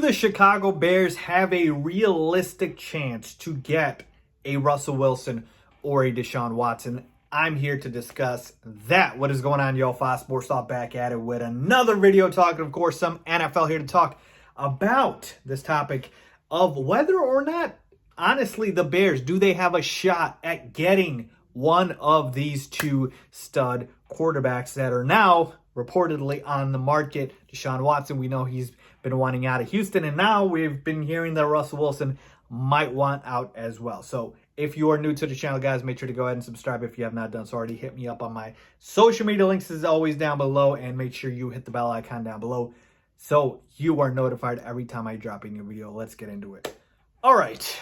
the Chicago Bears have a realistic chance to get a Russell Wilson or a Deshaun Watson? I'm here to discuss that. What is going on, y'all? Faiz Sports Talk back at it with another video talking, of course, some NFL here to talk about this topic of whether or not, honestly, the Bears, do they have a shot at getting one of these two stud quarterbacks that are now reportedly on the market? Deshaun Watson, we know he's been wanting out of Houston, and now we've been hearing that Russell Wilson might want out as well. So if you are new to the channel, guys, make sure to go ahead and subscribe if you have not done so already. Hit me up on my social media links is always down below, and make sure you hit the bell icon down below so you are notified every time I drop a new video. Let's get into it. All right.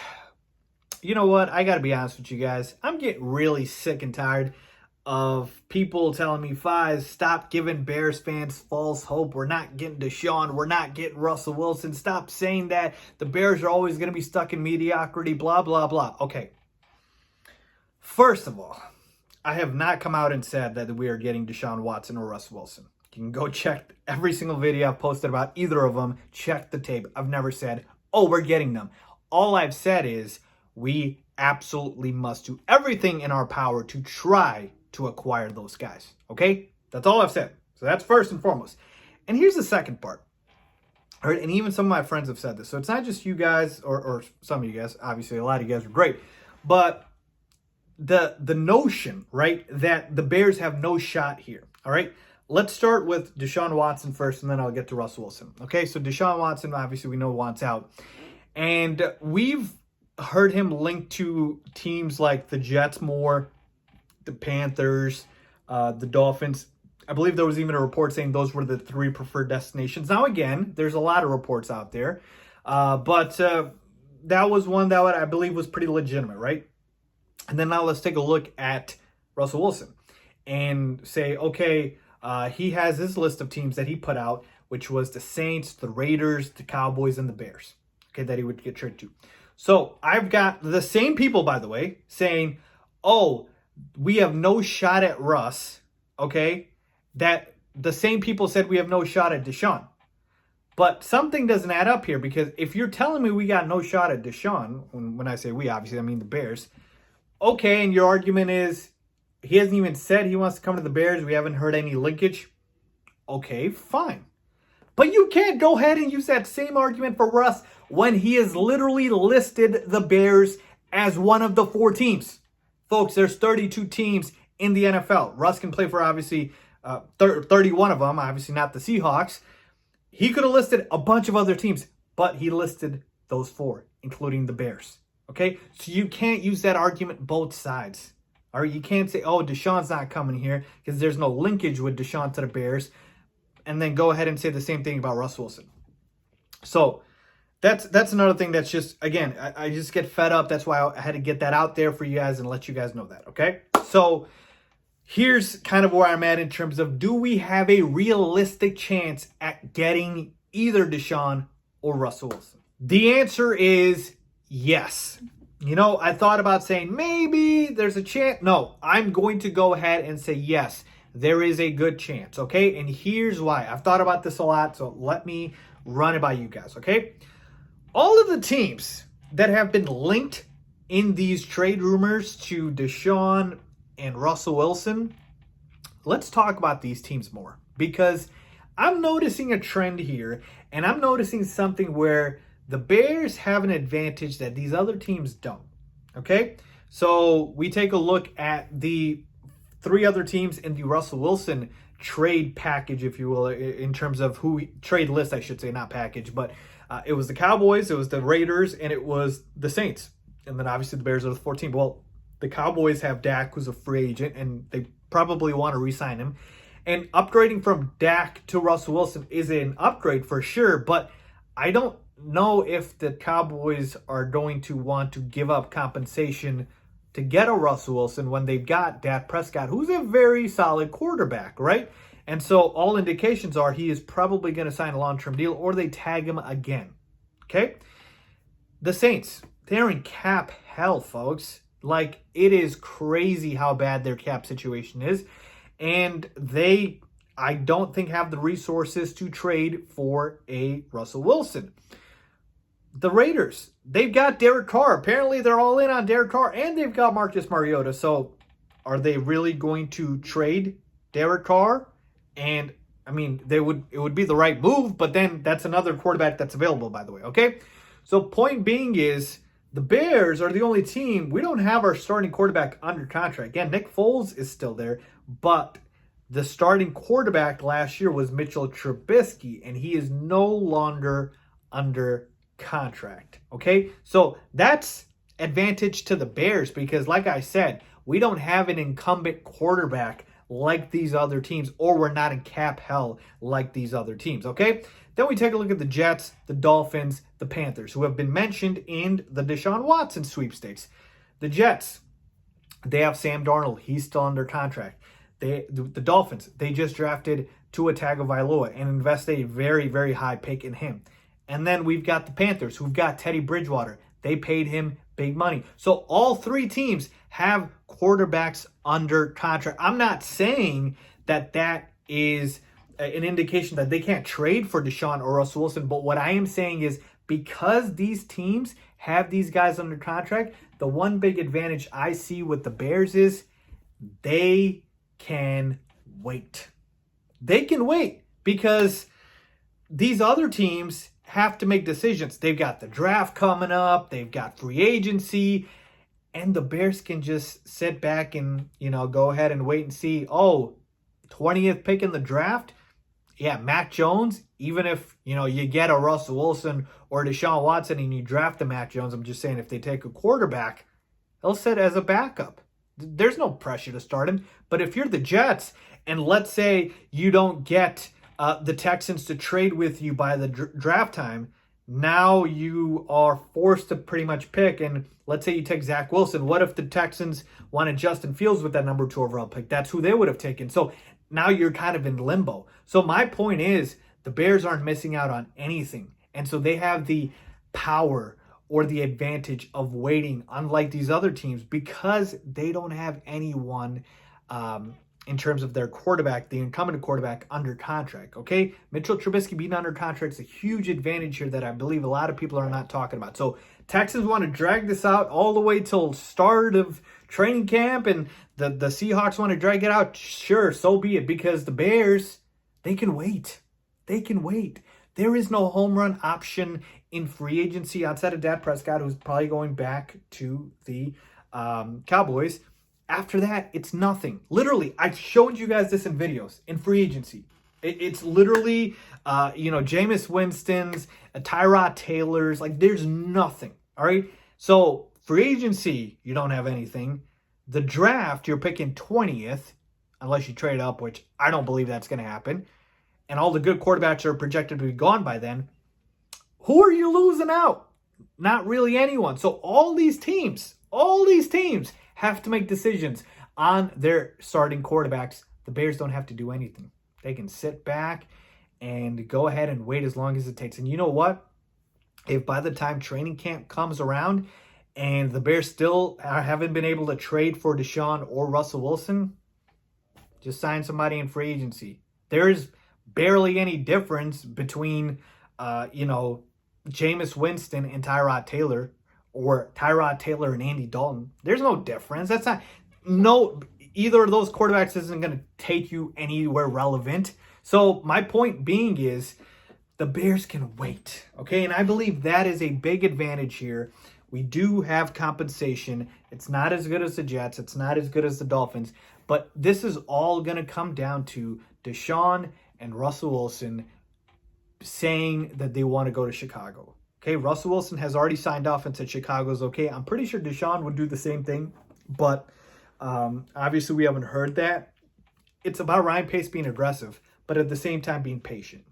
You know what? I got to be honest with you guys. I'm getting really sick and tired of people telling me, Faiz, stop giving Bears fans false hope. We're not getting Deshaun. We're not getting Russell Wilson. Stop saying that. The Bears are always going to be stuck in mediocrity, blah, blah, blah. Okay. First of all, I have not come out and said that we are getting Deshaun Watson or Russell Wilson. You can go check every single video I've posted about either of them. Check the tape. I've never said, oh, we're getting them. All I've said is we absolutely must do everything in our power to try to acquire those guys. Okay? That's all I've said. So that's first and foremost. And here's the second part. All right, and even some of my friends have said this. So it's not just you guys or some of you guys. Obviously, a lot of you guys are great. But the notion, right, that the Bears have no shot here. All right? Let's start with Deshaun Watson first, and then I'll get to Russell Wilson. Okay? So Deshaun Watson, obviously, we know wants out. And we've heard him linked to teams like the Jets more, the Panthers, the Dolphins. I believe there was even a report saying those were the three preferred destinations. Now, again, there's a lot of reports out there, but that was one that I believe was pretty legitimate, right? And then now let's take a look at Russell Wilson and say, okay, he has his list of teams that he put out, which was the Saints, the Raiders, the Cowboys, and the Bears, okay, that he would get traded to. So I've got the same people, by the way, saying, oh, we have no shot at Russ, okay? That the same people said we have no shot at Deshaun. But something doesn't add up here, because if you're telling me we got no shot at Deshaun, when I say we, obviously I mean the Bears, okay, and your argument is he hasn't even said he wants to come to the Bears, we haven't heard any linkage, okay, fine. But you can't go ahead and use that same argument for Russ when he has literally listed the Bears as one of the 4 teams. Folks, there's 32 teams in the NFL. Russ can play for, obviously, 31 of them, obviously not the Seahawks. He could have listed a bunch of other teams, but he listed those 4, including the Bears. Okay? So you can't use that argument both sides. All right? You can't say, oh, Deshaun's not coming here because there's no linkage with Deshaun to the Bears, and then go ahead and say the same thing about Russ Wilson. So that's another thing that's just, again, I just get fed up. That's why I had to get that out there for you guys and let you guys know that, okay? So here's kind of where I'm at in terms of, do we have a realistic chance at getting either Deshaun or Russell Wilson? The answer is yes. You know, I thought about saying maybe there's a chance. No, I'm going to go ahead and say yes. There is a good chance, okay? And here's why. I've thought about this a lot, so let me run it by you guys, okay? All of the teams that have been linked in these trade rumors to Deshaun and Russell Wilson, let's talk about these teams more, because I'm noticing a trend here, and I'm noticing something where the Bears have an advantage that these other teams don't, okay? So we take a look at the 3 other teams in the Russell Wilson trade package, if you will, in terms of trade list, I should say, not package, but it was the Cowboys, it was the Raiders, and it was the Saints. And then obviously the Bears are the 14th. Well, the Cowboys have Dak, who's a free agent, and they probably want to re-sign him. And upgrading from Dak to Russell Wilson is an upgrade for sure, but I don't know if the Cowboys are going to want to give up compensation to get a Russell Wilson when they've got Dak Prescott, who's a very solid quarterback, right? And so all indications are he is probably going to sign a long-term deal, or they tag him again, okay? The Saints, they're in cap hell, folks. Like, it is crazy how bad their cap situation is. And they, I don't think, have the resources to trade for a Russell Wilson. the Raiders, they've got Derek Carr. Apparently, they're all in on Derek Carr, and they've got Marcus Mariota. So, are they really going to trade Derek Carr? And I mean, it would be the right move, but then that's another quarterback that's available, by the way. Okay, so point being is the Bears are the only team. We don't have our starting quarterback under contract. Again, Nick Foles is still there, but the starting quarterback last year was Mitchell Trubisky, and he is no longer under contract. Okay, so that's advantage to the Bears because, like I said, we don't have an incumbent quarterback like these other teams, or we're not in cap hell like these other teams. Okay, then we take a look at the Jets, the Dolphins, the Panthers, who have been mentioned in the Deshaun Watson sweepstakes. The Jets, they have Sam Darnold. He's still under contract. The Dolphins, they just drafted Tua Tagovailoa and invested a very, very high pick in him. And then we've got the Panthers, who've got Teddy Bridgewater. They paid him big money. So all three teams have quarterbacks under contract. I'm not saying that that is an indication that they can't trade for Deshaun or Russell Wilson, but what I am saying is because these teams have these guys under contract, the one big advantage I see with the Bears is they can wait. They can wait because these other teams have to make decisions. They've got the draft coming up. They've got free agency. And the Bears can just sit back and, go ahead and wait and see. Oh, 20th pick in the draft? Yeah, Mac Jones, even if, you get a Russell Wilson or Deshaun Watson and you draft the Mac Jones, I'm just saying if they take a quarterback, he'll sit as a backup. There's no pressure to start him. But if you're the Jets and let's say you don't get the Texans to trade with you by the draft time, now you are forced to pretty much pick. And let's say you take Zach Wilson. What if the Texans wanted Justin Fields with that number 2 overall pick? That's who they would have taken. So now you're kind of in limbo. So my point is the Bears aren't missing out on anything. And so they have the power or the advantage of waiting, unlike these other teams, because they don't have anyone in terms of their quarterback, the incumbent quarterback, under contract. Okay, Mitchell Trubisky being under contract is a huge advantage here that I believe a lot of people are not talking about. So Texans want to drag this out all the way till start of training camp, and the Seahawks want to drag it out. Sure, so be it, because the Bears, they can wait. They can wait. There is no home run option in free agency outside of Dak Prescott, who's probably going back to the Cowboys. After that, it's nothing. Literally, I've shown you guys this in videos in free agency. It's literally, Jameis Winston's, Tyrod Taylor's. Like, there's nothing. All right. So free agency, you don't have anything. The draft, you're picking 20th, unless you trade up, which I don't believe that's going to happen. And all the good quarterbacks are projected to be gone by then. Who are you losing out? Not really anyone. So all these teams have to make decisions on their starting quarterbacks. The Bears don't have to do anything. They can sit back and go ahead and wait as long as it takes. And you know what? If by the time training camp comes around and the Bears still haven't been able to trade for Deshaun or Russell Wilson, just sign somebody in free agency. There's barely any difference between, Jameis Winston and Tyrod Taylor, or Tyrod Taylor and Andy Dalton. There's no difference. Either of those quarterbacks isn't going to take you anywhere relevant. So my point being is the Bears can wait. Okay. And I believe that is a big advantage here. We do have compensation. It's not as good as the Jets. It's not as good as the Dolphins. But this is all going to come down to Deshaun and Russell Wilson saying that they want to go to Chicago. Okay, Russell Wilson has already signed off and said Chicago's okay. I'm pretty sure Deshaun would do the same thing, but obviously we haven't heard that. It's about Ryan Pace being aggressive, but at the same time being patient.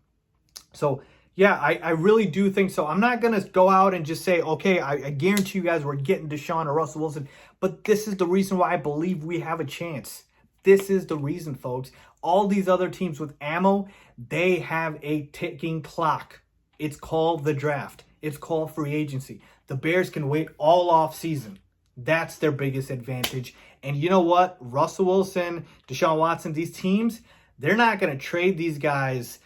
So, yeah, I really do think so. I'm not going to go out and just say, okay, I guarantee you guys we're getting Deshaun or Russell Wilson, but this is the reason why I believe we have a chance. This is the reason, folks. All these other teams with ammo, they have a ticking clock. It's called the draft. It's called free agency. The Bears can wait all off season. That's their biggest advantage. And you know what? Russell Wilson, Deshaun Watson, these teams, they're not going to trade these guys,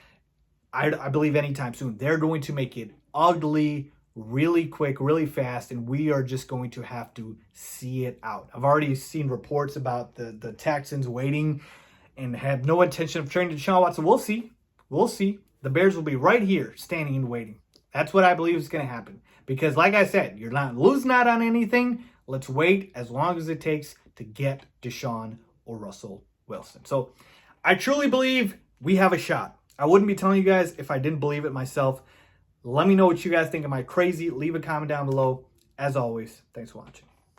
I believe, anytime soon. They're going to make it ugly really quick, really fast, and we are just going to have to see it out. I've already seen reports about the Texans waiting and have no intention of trading Deshaun Watson. We'll see. We'll see. The Bears will be right here, standing and waiting. That's what I believe is going to happen. Because like I said, you're not losing out on anything. Let's wait as long as it takes to get Deshaun or Russell Wilson. So I truly believe we have a shot. I wouldn't be telling you guys if I didn't believe it myself. Let me know what you guys think. Am I crazy? Leave a comment down below. As always, thanks for watching.